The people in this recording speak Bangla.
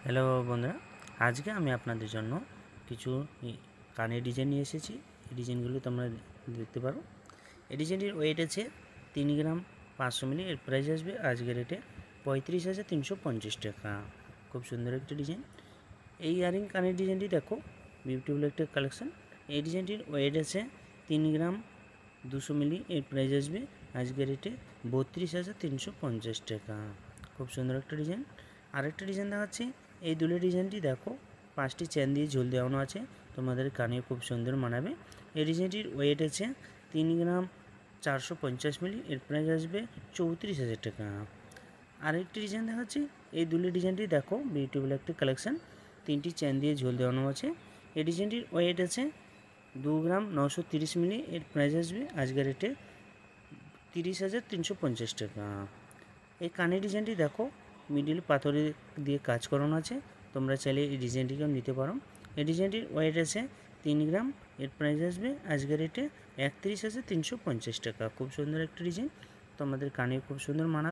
হ্যালো বন্ধুরা, আজকে আমি আপনাদের জন্য কিছু কানের ডিজাইন নিয়ে এসেছি। এই ডিজাইনগুলো তোমরা দেখতে পারো। এই ডিজাইনটির ওয়েট আছে 3 গ্রাম 500 মিলি। এর প্রাইস আসবে আজকের রেটে 35,350 টাকা। খুব সুন্দর একটা ডিজাইন। এই ইয়ারিং কানের ডিজাইনটি দেখো, বিউটিফুল একটা কালেকশন। এই ডিজাইনটির ওয়েট আছে 3 গ্রাম 200 মিলি। এর প্রাইস আসবে আজকের রেটে 32,350 টাকা। খুব সুন্দর একটা ডিজাইন। আরেকটা ডিজাইন দেখাচ্ছি। এই দুলের ডিজাইনটি দেখো, 5টি চেন দিয়ে ঝুল দেওয়ানো আছে, তোমাদের কানে খুব সুন্দর মানাবে। এই ডিজাইনটির ওয়েট আছে 3 গ্রাম 450 মিলি। এর প্রাইস আসবে 34,000 টাকা। আরেকটি ডিজাইন দেখাচ্ছি। এই দুলের ডিজাইনটি দেখো, বিউটিফুল একটা কালেকশন। 3টি চেন দিয়ে ঝুল দেওয়ানো আছে। এই ডিজাইনটির ওয়েট আছে 2 গ্রাম 930 মিলি। এর প্রাইস আসবে আজকের রেটে 30,350 টাকা। এই কানের ডিজাইনটি দেখো, মিডিল পাথরে দিয়ে কাজ করানো আছে, তোমরা চাইলে এই ডিজাইনটিকেও নিতে পারো। এই ডিজাইনটির ওয়েট আছে 3 গ্রাম। এর প্রাইস আসবে আজকের রেটে 31,350 টাকা। খুব সুন্দর একটা ডিজাইন, তোমাদের কানে খুব সুন্দর মানা।